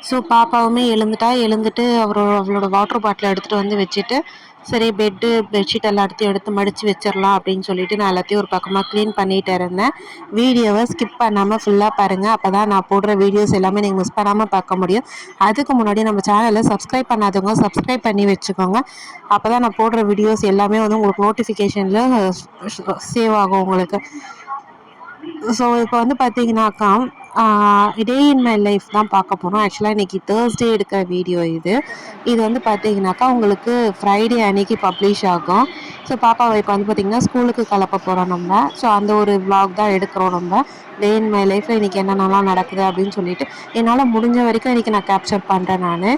So பாப்பாவுமே எழுந்துட்டு அவளோட water பாட்டிலை எடுத்துகிட்டு வந்து வச்சுட்டு, சரி பெட்ஷீட் எல்லாத்தையும் எடுத்து மடித்து வச்சிடலாம் அப்படின்னு சொல்லிட்டு நான் எல்லாத்தையும் ஒரு பக்கமாக க்ளீன் பண்ணிகிட்டு இருந்தேன். வீடியோவை ஸ்கிப் பண்ணாமல் ஃபுல்லாக பாருங்கள். அப்போ தான் நான் போடுற வீடியோஸ் எல்லாமே நீங்கள் மிஸ் பண்ணாமல் பார்க்க முடியும். அதுக்கு முன்னாடி நம்ம சேனலை சப்ஸ்கிரைப் பண்ணாதவங்க சப்ஸ்கிரைப் பண்ணி வச்சுக்கோங்க. அப்போ தான் நான் போடுற வீடியோஸ் எல்லாமே வந்து உங்களுக்கு நோட்டிஃபிகேஷனில் சேவ் ஆகும் உங்களுக்கு. ஸோ இப்போ வந்து பார்த்தீங்கன்னாக்கா டே இன் மை லைஃப் தான் பார்க்க போகிறோம். ஆக்சுவலாக இன்றைக்கி தேர்ஸ்டே எடுக்கிற வீடியோ இது. இது வந்து பார்த்தீங்கன்னாக்கா உங்களுக்கு ஃப்ரைடே அன்னைக்கு பப்ளிஷ் ஆகும். ஸோ பாப்பாவை இப்போ வந்து பார்த்திங்கன்னா ஸ்கூலுக்கு கிளப்ப போகிறோம் நம்ம. ஸோ அந்த ஒரு விலாக் தான் எடுக்கிறோம் நம்ம. டே இன் மை லைஃப்பில் இன்றைக்கி என்னென்னலாம் நடக்குது அப்படின்னு சொல்லிட்டு என்னால் முடிஞ்ச வரைக்கும் இன்றைக்கி நான் கேப்சர் பண்ணுறேன் நான்.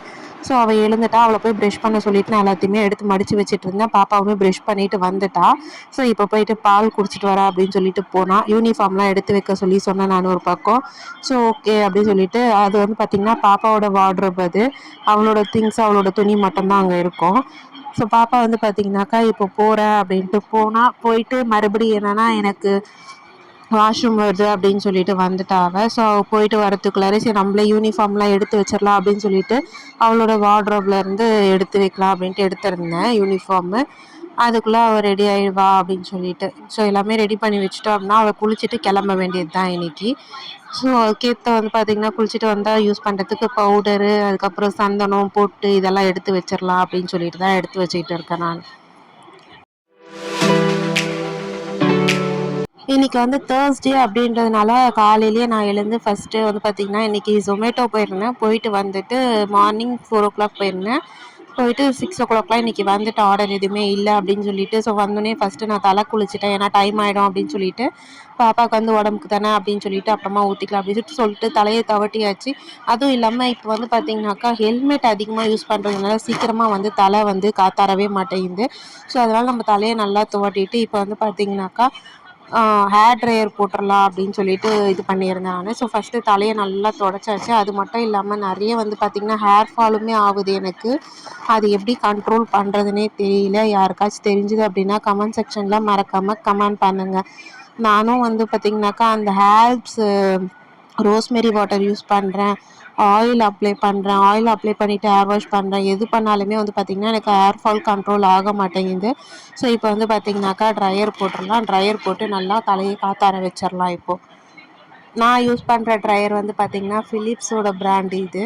ஸோ அவள் எழுந்துட்டா, அவளை போய் ப்ரஷ் பண்ண சொல்லிட்டு நான் எல்லாத்தையுமே எடுத்து மடித்து வச்சுட்டு இருந்தேன். பாப்பாவுமே ப்ரஷ் பண்ணிட்டு வந்துட்டா. ஸோ இப்போ போயிட்டு பால் குடிச்சிட்டு வரா அப்படின்னு சொல்லிட்டு போனால், யூனிஃபார்ம்லாம் எடுத்து வைக்க சொன்னேன் நான் ஒரு பக்கம். ஸோ ஓகே அப்படின்னு சொல்லிட்டு அது வந்து பார்த்திங்கன்னா பாப்பாவோட வார்ட்ரோப் அது. அவளோட திங்ஸ் அவளோட துணி மட்டும்தான் அங்கே இருக்கும். ஸோ பாப்பா வந்து பார்த்திங்கனாக்கா இப்போ போகிறேன் அப்படின்ட்டு போயிட்டு மறுபடியும் என்னென்னா எனக்கு வாஷ்ரூம் வருது அப்படின்னு சொல்லிட்டு வந்துட்டாங்க. ஸோ போயிட்டு வரத்துக்குள்ளார சரி நம்மளே யூனிஃபார்ம்லாம் எடுத்து வச்சிடலாம் அப்படின்னு சொல்லிட்டு அவளோட வார்ட்ரோப்லேருந்து எடுத்து வைக்கலாம் அப்படின்ட்டு எடுத்திருந்தேன் யூனிஃபார்மு. அதுக்குள்ளே அவள் ரெடி ஆகிடுவா அப்படின்னு சொல்லிட்டு. ஸோ எல்லாமே ரெடி பண்ணி வச்சுட்டோம் அப்படின்னா அவள் குளிச்சுட்டு கிளம்ப வேண்டியது தான் இன்றைக்கி. ஸோ அதுக்கேற்ற வந்து பார்த்திங்கன்னா குளிச்சுட்டு வந்தால் யூஸ் பண்ணுறதுக்கு பவுடரு, அதுக்கப்புறம் சந்தனம், பொட்டு இதெல்லாம் எடுத்து வச்சிடலாம் அப்படின்னு சொல்லிட்டு தான் எடுத்து வச்சுக்கிட்டு இருக்கேன் நான். இன்றைக்கி வந்து தேர்ஸ்டே அப்படின்றதுனால காலையிலேயே நான் எழுந்து ஃபஸ்ட்டு வந்து பார்த்திங்கன்னா இன்றைக்கி ஜொமேட்டோ போயிருந்தேன். போயிட்டு வந்துட்டு மார்னிங் 4:00 போயிருந்தேன். போயிட்டு 6:00 இன்றைக்கி வந்துட்டு ஆர்டர் எதுவுமே இல்லை அப்படின்னு சொல்லிட்டு. ஸோ வந்தோடனே ஃபஸ்ட்டு நான் தலை குளிச்சுட்டேன். ஏன்னா டைம் ஆகிடும் அப்படின்னு சொல்லிட்டு. பாப்பாவுக்கு வந்து உடம்புக்கு தானே அப்படின்னு சொல்லிட்டு அப்புறமா ஊற்றிக்கலாம் அப்படின்னு சொல்லிட்டு தலையை தவட்டியாச்சு. அதுவும் இல்லாமல் இப்போ வந்து பார்த்திங்கனாக்கா ஹெல்மெட் அதிகமாக யூஸ் பண்ணுறதுனால சீக்கிரமாக வந்து தலை வந்து காத்தாரவே மாட்டேங்குது. ஸோ அதனால் நம்ம தலையை நல்லா துவட்டிட்டு இப்போ வந்து பார்த்திங்கனாக்கா ஹேர் ட்ரையர் போட்டுடலாம் அப்படின்னு சொல்லிட்டு இது பண்ணியிருந்தேன் நான். ஸோ ஃபஸ்ட்டு தலையை நல்லா துடைச்சாச்சு. அது மட்டும் இல்லாமல் நிறைய வந்து பார்த்திங்கன்னா ஹேர் ஃபாலுமே ஆகுது எனக்கு. அது எப்படி கண்ட்ரோல் பண்ணுறதுனே தெரியல. யாருக்காச்சும் தெரிஞ்சுது அப்படின்னா கமெண்ட் செக்ஷனில் மறக்காமல் கமெண்ட் பண்ணுங்கள். நானும் வந்து பார்த்திங்கனாக்கா அந்த ரோஸ்மெரி வாட்டர் யூஸ் பண்ணுறேன், ஆயில் அப்ளை பண்ணிவிட்டு ஹேர் வாஷ் பண்ணுறேன். எது பண்ணாலுமே வந்து பார்த்திங்கன்னா எனக்கு ஹேர் ஃபால் கண்ட்ரோல் ஆக மாட்டேங்குது. ஸோ இப்போ வந்து பார்த்திங்கனாக்கா ட்ரையர் போட்டுடலாம். ட்ரையர் போட்டு நல்லா தலையை காத்தார வச்சிடலாம். இப்போது நான் யூஸ் பண்ணுற ட்ரையர் வந்து பார்த்திங்கன்னா ஃபிலிப்ஸோட பிராண்டு இது.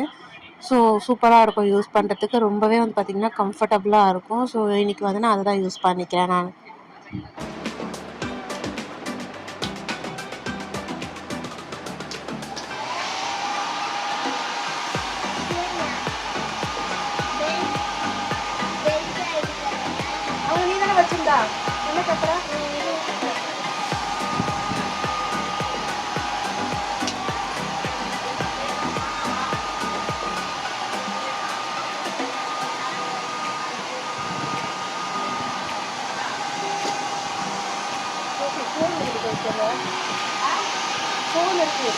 ஸோ சூப்பராக இருக்கும் யூஸ் பண்ணுறதுக்கு. ரொம்பவே வந்து பார்த்திங்கன்னா கம்ஃபர்டபுளாக இருக்கும். ஸோ இன்றைக்கி வந்து நான் அதை தான் யூஸ் பண்ணிக்கிறேன் நான். வச்சிருந்தா என்ன கத்துறா? ஃபோன் இருக்கு.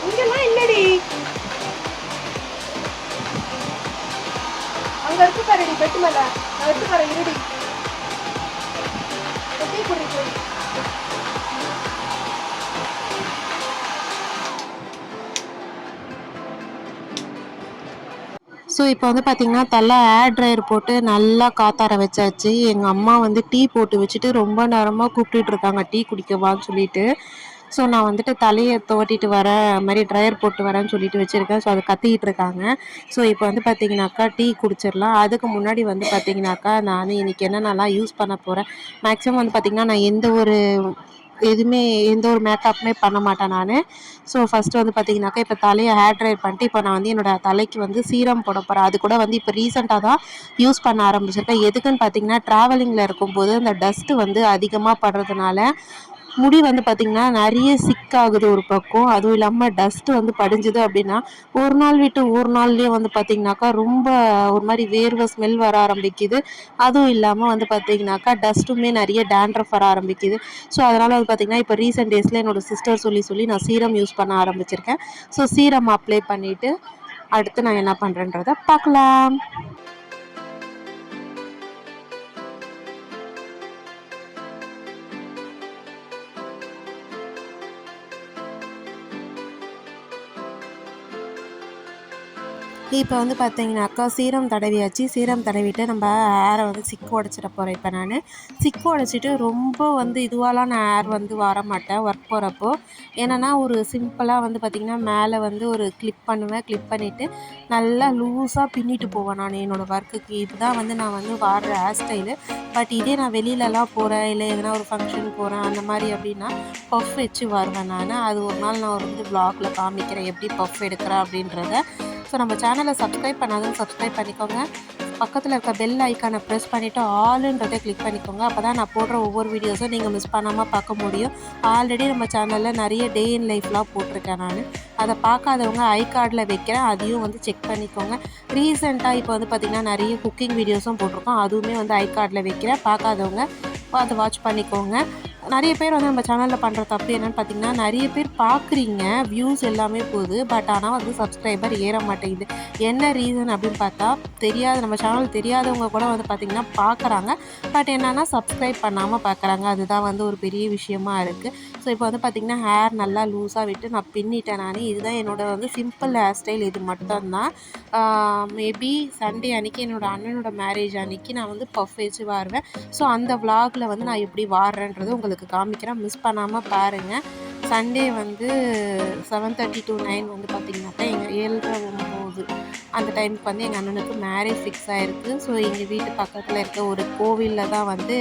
இங்கெல்லாம் இல்லடி, அங்க இருக்கு பாருடி பெட்டு மேல. நான் எடுத்து பாரு இருடி. பெட்டி குடிக்கு. ஸோ இப்போ வந்து பார்த்திங்கன்னா தலை ஹேர் ட்ரையர் போட்டு நல்லா காத்தார வச்சாச்சு. எங்கள் அம்மா வந்து டீ போட்டு வச்சுட்டு ரொம்ப நேரமாக கூப்பிட்டுட்டு இருக்காங்க டீ குடிக்கவான்னு சொல்லிட்டு. ஸோ நான் வந்துட்டு தலையை துவட்டிட்டு வரேன், அது மாதிரி ட்ரையர் போட்டு வரேன்னு சொல்லிட்டு வச்சுருக்கேன். ஸோ அதை கத்திக்கிட்டு இருக்காங்க. ஸோ இப்போ வந்து பார்த்திங்கனாக்கா டீ குடிச்சிடலாம். அதுக்கு முன்னாடி வந்து பார்த்திங்கனாக்கா நான் இன்றைக்கி என்னென்னலாம் யூஸ் பண்ண போகிறேன். மேக்ஸிமம் வந்து பார்த்திங்கன்னா நான் எந்த ஒரு எதுவுமே எந்த ஒரு மேக்கப்புமே பண்ண மாட்டேன் நான். ஸோ ஃபஸ்ட்டு வந்து பார்த்திங்கனாக்கா இப்போ தலையை ஹேர் ட்ரை பண்ணிட்டு இப்போ நான் வந்து என்னோடய தலைக்கு வந்து சீரம் போட போகிறேன். அது கூட வந்து இப்போ ரீசெண்டாக தான் யூஸ் பண்ண ஆரம்பிச்சிருக்கேன். எதுக்குன்னு பார்த்தீங்கன்னா ட்ராவலிங்கில் இருக்கும்போது அந்த டஸ்ட்டு வந்து அதிகமாக படுறதுனால முடி வந்து பார்த்திங்கன்னா நிறைய சிக்காகுது ஒரு பக்கம். அதுவும் இல்லாமல் டஸ்ட்டு வந்து படிஞ்சுது அப்படின்னா ஒரு நாள் விட்டு ஒரு நாள்லேயே வந்து பார்த்திங்கனாக்கா ரொம்ப ஒரு மாதிரி வேர்வை ஸ்மெல் வர ஆரம்பிக்குது. அதுவும் இல்லாமல் வந்து பார்த்திங்கனாக்கா டஸ்ட்டுமே நிறைய டேண்ட்ரஃப் வர ஆரம்பிக்குது. ஸோ அதனால் வந்து பார்த்திங்கன்னா இப்போ ரீசெண்ட் டேஸில் என்னோடய சிஸ்டர் சொல்லி நான் சீரம் யூஸ் பண்ண ஆரம்பிச்சிருக்கேன். ஸோ சீரம் அப்ளை பண்ணிவிட்டு அடுத்து நான் என்ன பண்ணுறேன்றதை பார்க்கலாம். இப்போ வந்து பார்த்தீங்கன்னாக்கா சீரம் தடவியாச்சு. சீரம் தடவிட்டு நம்ம ஹேரை வந்து சிக்கு உடச்சிட போகிறேன். இப்போ நான் சிக்கு உடச்சிட்டு ரொம்ப வந்து இதுவாலாம் நான் ஹேர் வந்து வர மாட்டேன் ஒர்க் போகிறப்போ. ஏன்னா ஒரு சிம்பிளாக வந்து பார்த்திங்கன்னா மேலே வந்து ஒரு கிளிப் பண்ணுவேன். கிளிப் பண்ணிவிட்டு நல்லா லூஸாக பின்னிட்டு போவேன் நான் என்னோடய ஒர்க்குக்கு. இதுதான் வந்து நான் வந்து வாடுற ஹேர் ஸ்டைலு. பட் இதே நான் வெளியிலலாம் போகிறேன், இல்லை எதனா ஒரு ஃபங்க்ஷன் போகிறேன் அந்த மாதிரி அப்படின்னா பஃப் வச்சு வருவேன் நான். அது ஒரு நாள் நான் வந்து வ்ளாகில் காமிக்கிறேன் எப்படி பஃப் எடுக்கிறேன் அப்படின்றத. ஸோ நம்ம சேனலை சப்ஸ்கிரைப் பண்ணாதுன்னு சப்ஸ்கிரைப் பண்ணிக்கோங்க. பக்கத்தில் இருக்க பெல் ஐக்கானை ப்ரெஸ் பண்ணிவிட்டு ஆளுன்றதை கிளிக் பண்ணிக்கோங்க. அப்போ தான் நான் போடுற ஒவ்வொரு வீடியோஸும் நீங்கள் மிஸ் பண்ணாமல் பார்க்க முடியும். ஆல்ரெடி நம்ம சேனலில் நிறைய டே இன் லைஃப்லாம் போட்டிருக்கேன் நான். அதை பார்க்காதவங்க ஐ கார்டில் வைக்கிறேன், அதையும் வந்து செக் பண்ணிக்கோங்க. ரீசெண்டாக இப்போ வந்து பார்த்திங்கன்னா நிறைய குக்கிங் வீடியோஸும் போட்டிருக்கோம், அதுவுமே வந்து ஐ கார்டில் வைக்கிறேன். பார்க்காதவங்க அதை வாட்ச் பண்ணிக்கோங்க. நிறைய பேர் வந்து நம்ம சேனலில் பண்ணுற தப்பு என்னென்னு பார்த்திங்கன்னா, நிறைய பேர் பார்க்குறீங்க, வியூஸ் எல்லாமே போகுது, பட் ஆனால் வந்து சப்ஸ்கிரைபர் ஏற மாட்டேங்குது. என்ன ரீசன் அப்படின்னு பார்த்தா நம்ம சேனல் தெரியாதவங்க கூட வந்து பார்த்திங்கன்னா பார்க்குறாங்க, பட் என்னென்னா சப்ஸ்கிரைப் பண்ணாமல் பார்க்குறாங்க. அதுதான் வந்து ஒரு பெரிய விஷயமா இருக்குது. ஸோ இப்போ வந்து பார்த்திங்கன்னா ஹேர் நல்லா லூஸாக விட்டு நான் பின்னிட்டேன் நான். இதுதான் என்னோடய வந்து சிம்பிள் ஹேர் ஸ்டைல். இது மட்டும்தான். மேபி சண்டே அன்றைக்கி என்னோடய அண்ணனோட மேரேஜ் அன்றைக்கி நான் வந்து பஃப் வச்சு வாருவேன். ஸோ அந்த விலாகில் வந்து நான் எப்படி வாடுறேன்றது உங்களுக்கு காமிக்கிறேன், மிஸ் பண்ணாமல் பாருங்கள். சண்டே வந்து 7:30 to 9 வந்து பார்த்திங்கனாக்கா எங்கள் 7:30-9 அந்த டைமுக்கு வந்து எங்கள் அண்ணனுக்கு மேரேஜ் ஃபிக்ஸ் ஆகிருக்கு. ஸோ எங்கள் வீட்டு பக்கத்தில் இருக்க ஒரு கோவிலில் தான் வந்து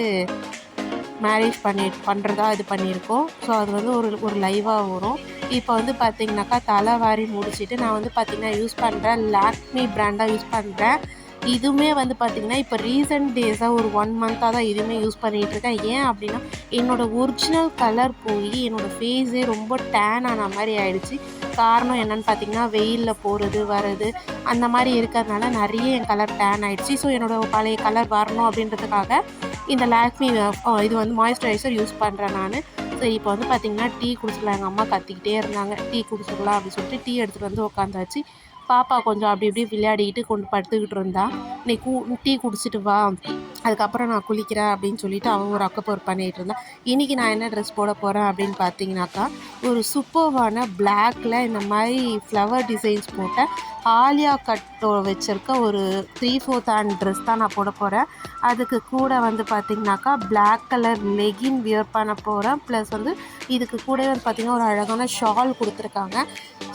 மேரேஜ் பண்ணுறதா இது பண்ணியிருக்கோம். ஸோ அது வந்து ஒரு லைவாக வரும். இப்போ வந்து பார்த்திங்கனாக்கா தலை வாரி முடிச்சுட்டு நான் வந்து பார்த்திங்கன்னா யூஸ் பண்ணுறேன், லாக்மி பிராண்டாக யூஸ் பண்ணுறேன். இதுவுமே வந்து பார்த்திங்கன்னா இப்போ ரீசெண்ட் டேஸாக ஒரு 1 மந்த்தாக தான் இதுவுமே யூஸ் பண்ணிகிட்ருக்கேன். ஏன் அப்படின்னா என்னோடய ஒரிஜினல் கலர் போய் என்னோடய ஃபேஸே ரொம்ப டேன் ஆன மாதிரி ஆகிடுச்சு. காரணம் என்னென்னு பார்த்திங்கன்னா வெயிலில் போகிறது வர்றது அந்த மாதிரி இருக்கிறதுனால நிறைய என் கலர் டேன் ஆகிடுச்சு. ஸோ என்னோடய பழைய கலர் வரணும் அப்படின்றதுக்காக இந்த லாக்மி இது வந்து மாய்ஸ்சரைசர் யூஸ் பண்ணுறேன் நான். ஸோ இப்போ வந்து பார்த்திங்கன்னா டீ குடிச்சிடலாம். எங்கள் அம்மா கத்திக்கிட்டே இருந்தாங்க, டீ குடிச்சிடலாம் அப்படின்னு சொல்லிட்டு டீ எடுத்துகிட்டு வந்து உட்காந்தாச்சு. பாப்பா கொஞ்சம் அப்படி இப்படி விளையாடிக்கிட்டு கொண்டு படுத்துக்கிட்டு இருந்தா. நீ டீ குடிச்சிட்டு வா, அதுக்கப்புறம் நான் குளிக்கிறேன் அப்படின்னு சொல்லிட்டு அவள் ஒரு அக்கப்போர் பண்ணிகிட்டு இருந்தான். இன்றைக்கி நான் என்ன ட்ரெஸ் போட போகிறேன் அப்படின்னு பார்த்தீங்கன்னாக்கா ஒரு சூப்பர்வான பிளாக்கில் இந்த மாதிரி ஃப்ளவர் டிசைன்ஸ் போட்ட ஆலியா கட்டோ வச்சுருக்க ஒரு 3/4 ஹேண்ட் ட்ரெஸ் தான் நான் போட போகிறேன். அதுக்கு கூட வந்து பார்த்திங்கனாக்கா பிளாக் கலர் லெகின் வியர் பண்ண போகிறேன். ப்ளஸ் வந்து இதுக்கு கூடவே வந்து பார்த்திங்கன்னா ஒரு அழகான ஷால் கொடுத்துருக்காங்க.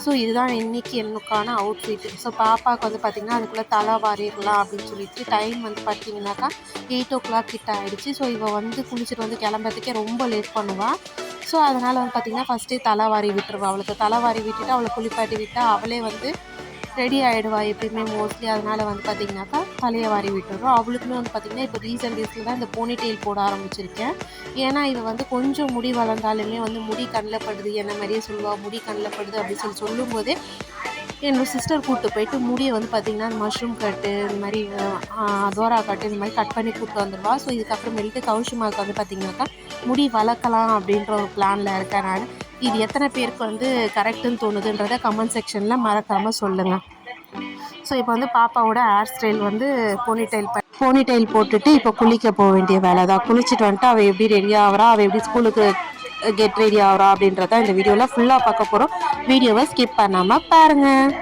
ஸோ இதுதான் இன்றைக்கி எனக்கான அவுட்ஃபிட்டு. ஸோ பாப்பாவுக்கு வந்து பார்த்திங்கன்னா அதுக்குள்ளே தலை வாரிடலாம் அப்படின்னு சொல்லிட்டு டைம் வந்து பார்த்திங்கனாக்கா 8 o'clock கிட்ட ஆகிடுச்சு. ஸோ இவள் வந்து குளிச்சுட்டு வந்து கிளம்புறதுக்கே ரொம்ப லேட் பண்ணுவாள். ஸோ அதனால் வந்து பார்த்திங்கன்னா ஃபஸ்ட்டே தலை வாரி விட்டுருவா. அவளுக்கு தலை வாரி விட்டுட்டு அவளை குளிப்பாட்டி விட்டால் அவளே வந்து ரெடி ஆகிடுவா எப்பயுமே மோஸ்ட்லி. அதனால் வந்து பார்த்திங்கனாக்கா தலையை வாரி விட்டுறோம். அவளுக்குமே வந்து பார்த்திங்கன்னா இப்போ ரீசெண்ட் டேஸில் தான் இந்த போனி டெயில் போட ஆரம்பிச்சிருக்கேன். ஏன்னா இவள் வந்து கொஞ்சம் முடி வளர்ந்தாலுமே வந்து முடி கண்ணில் படுது, என்ன மாதிரியே சொல்லுவாள், முடி கண்ணில் படுது அப்படின்னு சொல்லும்போதே என்னோடய சிஸ்டர் கூப்பிட்டு போயிட்டு முடியை வந்து பார்த்திங்கன்னா மஷ்ரூம் கட்டு இந்த மாதிரி தோரா கட்டு இந்த மாதிரி கட் பண்ணி கூப்பிட்டு வந்துடுவா. ஸோ இதுக்கப்புறமேலுக்கு கௌஷிமாவுக்கு வந்து பார்த்திங்கனாக்கா முடி வளர்க்கலாம் அப்படின்ற ஒரு பிளானில் இருக்கேன் நான். இது எத்தனை பேருக்கு வந்து கரெக்டுன்னு தோணுதுன்றதை கமெண்ட் செக்ஷனில் மறக்காமல் சொல்லுங்கள். ஸோ இப்போ வந்து பாப்பாவோட ஹேர் ஸ்டைல் வந்து போனி டைல் போட்டுட்டு இப்போ குளிக்க போக வேண்டிய வேலை தான். குளிச்சுட்டு வந்துட்டு அவள் எப்படி ரெடி ஆகிறா, அவள் எப்படி ஸ்கூலுக்கு கெட் ரெடி ஆகிறா அப்படின்றத இந்த வீடியோவில் ஃபுல்லாக பார்க்க போகிறோம். வீடியோவை ஸ்கிப் பண்ணாமல் பாருங்கள்.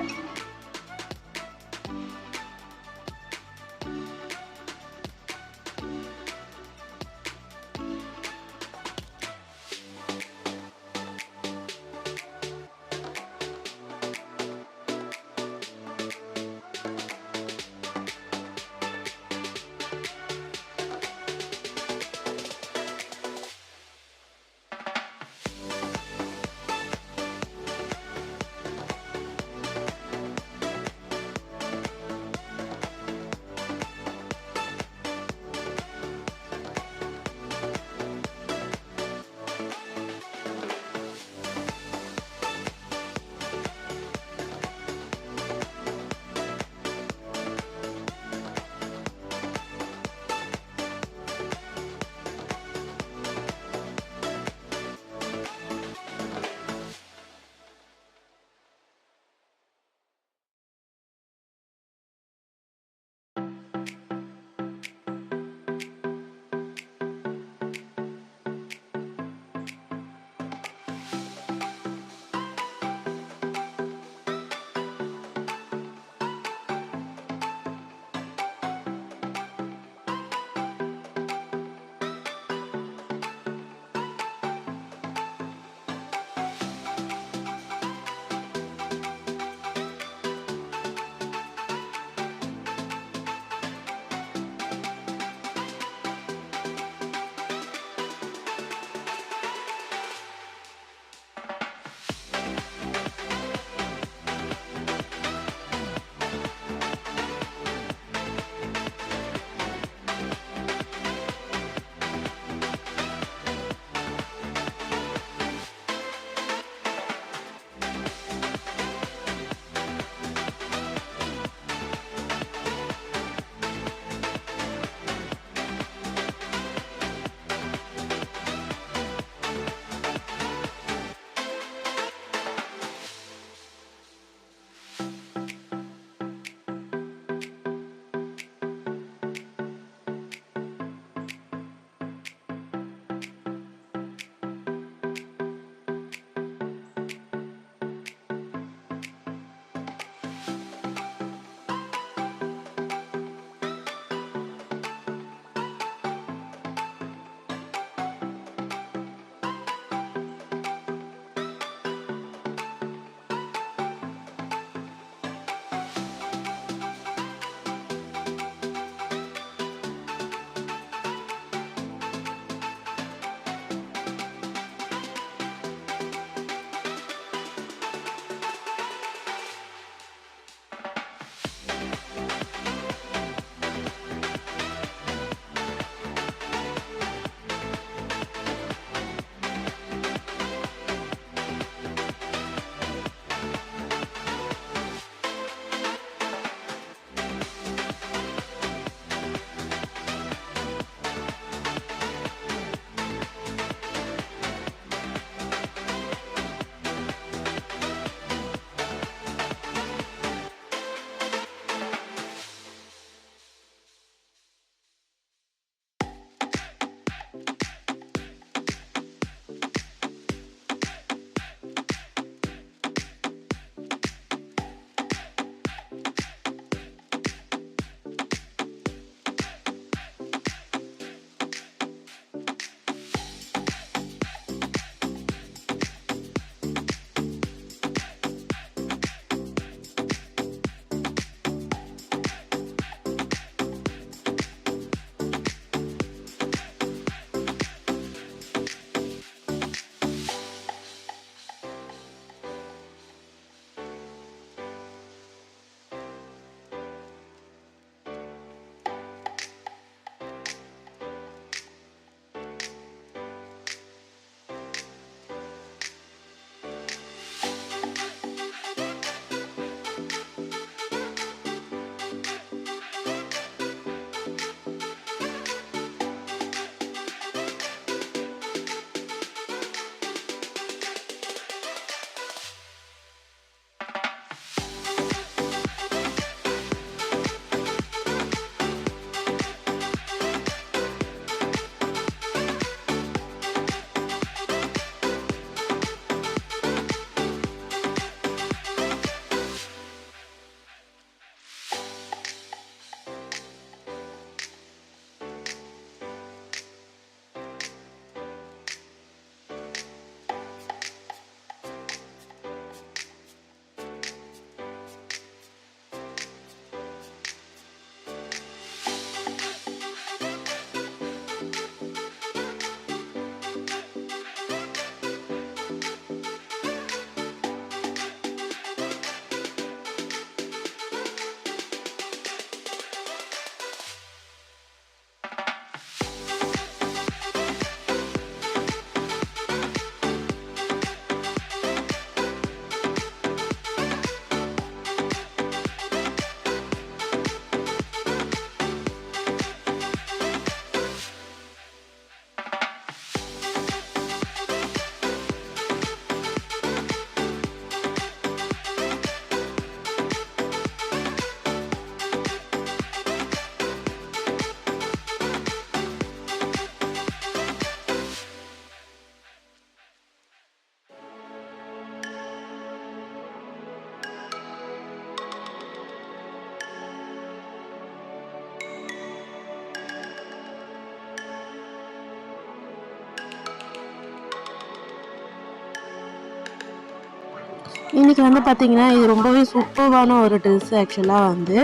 இன்றைக்கி வந்து பார்த்திங்கன்னா இது ரொம்பவே சூப்பர்வான ஒரு ட்ரெஸ். ஆக்சுவலாக வந்து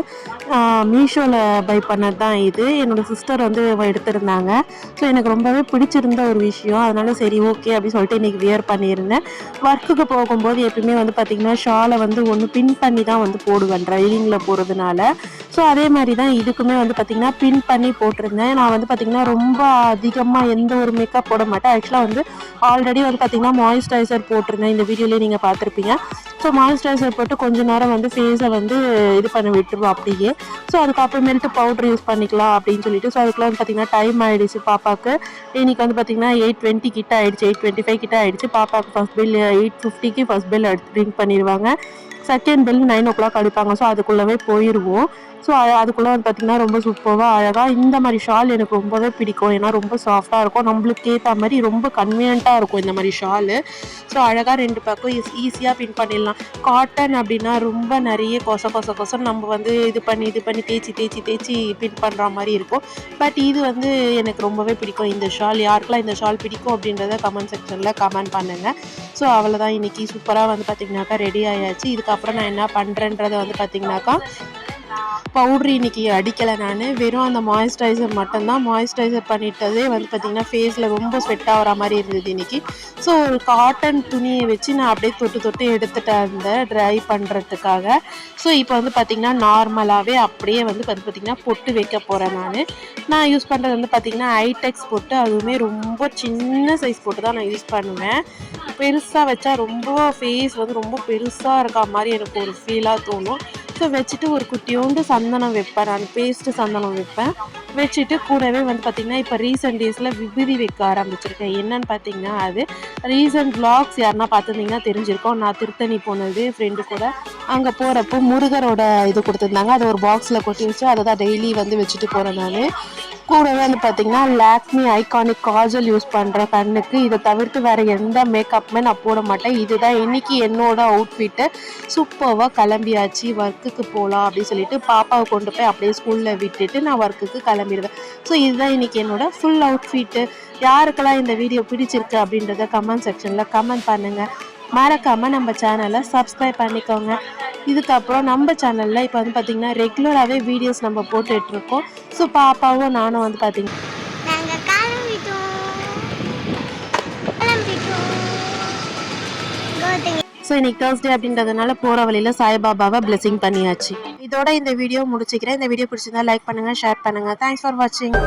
மீஷோவில் பை பண்ணது தான் இது. என்னோடய சிஸ்டர் வந்து எடுத்திருந்தாங்க. ஸோ எனக்கு ரொம்பவே பிடிச்சிருந்த ஒரு விஷயம். அதனால சரி ஓகே அப்படின்னு சொல்லிட்டு இன்றைக்கி வியர் பண்ணியிருந்தேன். ஒர்க்குக்கு போகும்போது எப்பயுமே வந்து பார்த்திங்கன்னா ஷாலை வந்து ஒன்று பின் பண்ணி தான் வந்து போடுவேன் ட்ரைவிங்கில் போகிறதுனால. ஸோ அதே மாதிரி தான் இதுக்குமே வந்து பார்த்திங்கன்னா பின் பண்ணி போட்டிருந்தேன். நான் வந்து பார்த்திங்கன்னா ரொம்ப அதிகமாக எந்த ஒரு மேக்கப் போட மாட்டேன். ஆக்சுவலாக வந்து ஆல்ரெடி வந்து பார்த்திங்கன்னா மாய்ஸ்சரைசர் போட்டிருந்தேன். இந்த வீடியோலேயே நீங்கள் பார்த்துருப்பீங்க. ஸோ மாய்ஸ்சரைசர் போட்டு கொஞ்ச நேரம் வந்து ஃபேஸை வந்து இது பண்ணி விட்டுருவோம் அப்படியே. ஸோ அதுக்கப்புறமேல்ட்டு பவுட்ரு யூஸ் பண்ணிக்கலாம் அப்படின்னு சொல்லிட்டு. ஸோ அதுக்குலாம் வந்து பார்த்திங்கன்னா டைம் ஆகிடுச்சு பாப்பாவுக்கு. இன்றைக்கி வந்து பார்த்திங்கன்னா 8:20 கிட்ட ஆகிடுச்சு, 8:25 கிட்ட ஆகிடுச்சு. பாப்பாவுக்கு ஃபஸ்ட் பில் 8:50க்கு ஃபஸ்ட் பில் ட்ரிங்க் பண்ணிடுவாங்க. செகண்ட் பில் 9 o'clock அடிப்பாங்க. ஸோ அதுக்குள்ளவே போயிடுவோம். ஸோ அதுக்குள்ளே வந்து பார்த்திங்கன்னா ரொம்ப சூப்பராக அழகாக இந்த மாதிரி ஷால் எனக்கு ரொம்பவே பிடிக்கும். ஏன்னா ரொம்ப சாஃப்டாக இருக்கும், நம்மளுக்கு ஏற்ற மாதிரி ரொம்ப கன்வீனியண்ட்டாக இருக்கும் இந்த மாதிரி ஷாலு. ஸோ அழகாக 2 பக்கம் ஈஸியாக பின் பண்ணிடலாம். காட்டன் அப்படின்னா ரொம்ப நிறைய கொசம் நம்ம வந்து இது பண்ணி தேய்ச்சி பின் பண்ணுற மாதிரி இருக்கும். பட் இது வந்து எனக்கு ரொம்பவே பிடிக்கும் இந்த ஷால். யாருக்கெல்லாம் இந்த ஷால் பிடிக்கும் அப்படின்றத கமெண்ட் செக்ஷனில் கமெண்ட் பண்ணுங்கள். ஸோ அவ்வளோதான், இன்றைக்கி சூப்பராக வந்து பார்த்திங்கனாக்கா ரெடி ஆயாச்சு. இதுக்கப்புறம் நான் என்ன பண்ணுறேன்றதை வந்து பார்த்திங்கனாக்கா பவுட்ரு இன்றைக்கி அடிக்கலை நான். வெறும் அந்த மாய்ஸ்சரைசர் மட்டும்தான். மாய்ஸ்சரைசர் பண்ணிட்டதே வந்து பார்த்திங்கன்னா ஃபேஸில் ரொம்ப ஸ்வெட் ஆகிற மாதிரி இருந்தது இன்றைக்கி. ஸோ ஒரு காட்டன் துணியை வச்சு நான் அப்படியே தொட்டு எடுத்துகிட்டேன் அந்த ட்ரை பண்ணுறதுக்காக. ஸோ இப்போ வந்து பார்த்திங்கன்னா நார்மலாகவே அப்படியே வந்து பார்த்திங்கன்னா பொட்டு வைக்க போகிறேன் நான் யூஸ் பண்ணுறது வந்து பார்த்திங்கன்னா ஐடெக்ஸ் பொட்டு. அதுவுமே ரொம்ப சின்ன சைஸ் பொட்டு தான் நான் யூஸ் பண்ணுவேன். பெருசாக வச்சா ரொம்ப ஃபேஸ் வந்து ரொம்ப பெருசாக இருக்க மாதிரி எனக்கு ஒரு ஃபீலாக தோணும். ஸோ வச்சுட்டு ஒரு குட்டியோண்டு சந்தனம் வைப்பேன் நான், பேஸ்ட்டு சந்தனம் வைப்பேன். வச்சுட்டு கூடவே வந்து பார்த்திங்கன்னா இப்போ ரீசெண்ட் டேஸில் விபூதி வைக்க ஆரம்பிச்சிருக்கேன். என்னன்னு பார்த்திங்கன்னா அது ரீசெண்ட் vlogs யாருன்னா பார்த்துருந்தீங்கன்னா தெரிஞ்சிருக்கோம். நான் திருத்தணி போனது ஃப்ரெண்டு கூட. அங்கே போகிறப்போ முருகரோட இது கொடுத்துருந்தாங்க. அதை ஒரு பாக்ஸில் கொட்டி வச்சு அதை தான் டெய்லி வந்து வச்சுட்டு போகிறேன் நான். கூடவே வந்து பார்த்திங்கன்னா லாக்மி ஐகானிக் காஜல் யூஸ் பண்ணுறேன் கண்ணுக்கு. இதை தவிர்த்து வேறு எந்த மேக்கப்புமே நான் போட மாட்டேன். இதுதான் இன்றைக்கி என்னோடய அவுட்ஃபிட்டு. சூப்பராக கிளம்பியாச்சு, ஒர்க்குக்கு போகலாம் அப்படின்னு சொல்லிட்டு பாப்பாவை கொண்டு போய் அப்படியே ஸ்கூலில் விட்டுட்டு நான் ஒர்க்குக்கு கிளம்பிடுவேன். ஸோ இதுதான் இன்றைக்கி என்னோடய ஃபுல் அவுட்ஃபிட்டு. யாருக்கெல்லாம் இந்த வீடியோ பிடிச்சிருக்கு அப்படின்றத கமெண்ட் செக்ஷனில் கமெண்ட் பண்ணுங்கள். மறக்காமல் நம்ம சேனலை சப்ஸ்கிரைப் பண்ணிக்கோங்க. இதுக்கப்புறம் நம்ம சேனலில் இப்போ வந்து பார்த்திங்கன்னா ரெகுலராகவே வீடியோஸ் நம்ம போட்டுட்ருக்கோம். ஸோ பாப்பாவும் நானும் வந்து பார்த்திங்கன்னா ஸோ இன்றைக்கி தேர்ஸ்டே அப்படின்றதுனால போகிற வழியில் சாய்பாபாவை பிளெஸிங் பண்ணியாச்சு. இதோட இந்த வீடியோ முடிச்சுக்கிறேன். இந்த வீடியோ பிடிச்சிருந்தா லைக் பண்ணுங்கள், ஷேர் பண்ணுங்கள். தேங்க்ஸ் ஃபார் வாட்சிங்.